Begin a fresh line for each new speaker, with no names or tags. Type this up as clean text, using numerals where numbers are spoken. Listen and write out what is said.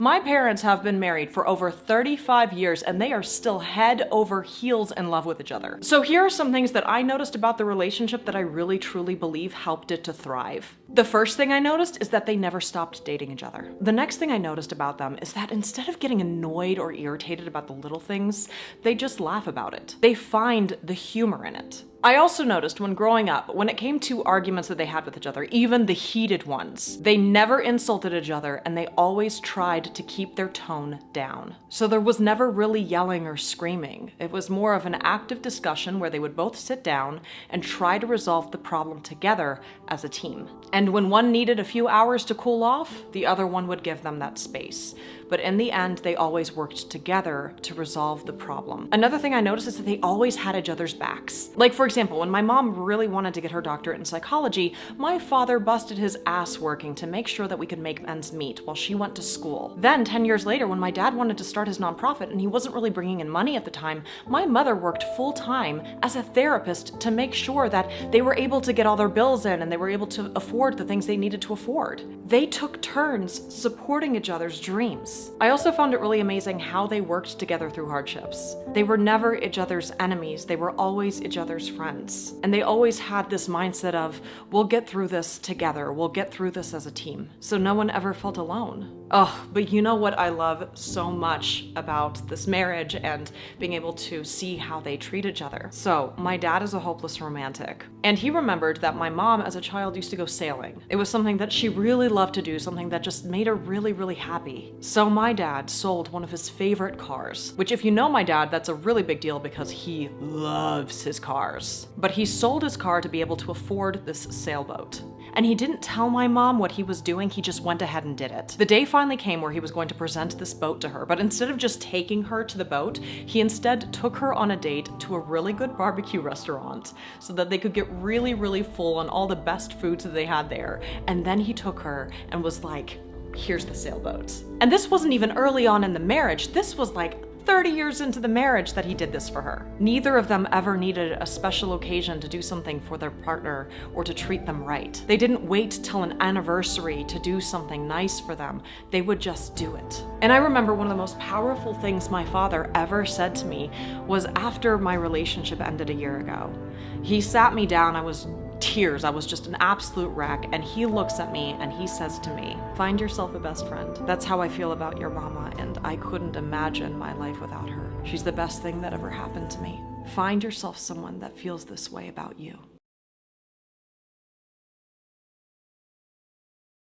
My parents have been married for over 35 years and they are still head over heels in love with each other. So here are some things that I noticed about the relationship that I really truly believe helped it to thrive. The first thing I noticed is that they never stopped dating each other. The next thing I noticed about them is that instead of getting annoyed or irritated about the little things, they just laugh about it. They find the humor in it. I also noticed when growing up, when it came to arguments that they had with each other, even the heated ones, they never insulted each other and they always tried to keep their tone down. So there was never really yelling or screaming. It was more of an active discussion where they would both sit down and try to resolve the problem together as a team. And when one needed a few hours to cool off, the other one would give them that space. But in the end, they always worked together to resolve the problem. Another thing I noticed is that they always had each other's backs. Like, for example, when my mom really wanted to get her doctorate in psychology, my father busted his ass working to make sure that we could make ends meet while she went to school. Then 10 years later, when my dad wanted to start his nonprofit and he wasn't really bringing in money at the time, my mother worked full time as a therapist to make sure that they were able to get all their bills in and they were able to afford the things they needed to afford. They took turns supporting each other's dreams. I also found it really amazing how they worked together through hardships. They were never each other's enemies, they were always each other's friends. And they always had this mindset of, we'll get through this together, we'll get through this as a team. So no one ever felt alone. Oh, but you know what I love so much about this marriage and being able to see how they treat each other. So my dad is a hopeless romantic, and he remembered that my mom as a child used to go sailing. It was something that she really loved to do, something that just made her really, really happy. So my dad sold one of his favorite cars, which if you know my dad, that's a really big deal because he loves his cars. But he sold his car to be able to afford this sailboat. And he didn't tell my mom what he was doing, he just went ahead and did it. The day finally came where he was going to present this boat to her, but instead of just taking her to the boat, he instead took her on a date to a really good barbecue restaurant so that they could get really, really full on all the best foods that they had there. And then he took her and was like, here's the sailboat. And this wasn't even early on in the marriage, this was like 30 years into the marriage that he did this for her. Neither of them ever needed a special occasion to do something for their partner or to treat them right. They didn't wait till an anniversary to do something nice for them. They would just do it. And I remember one of the most powerful things my father ever said to me was after my relationship ended a year ago. He sat me down, I was tears. I was just an absolute wreck. And he looks at me and he says to me, find yourself a best friend. That's how I feel about your mama, and I couldn't imagine my life without her. She's the best thing that ever happened to me. Find yourself someone that feels this way about you.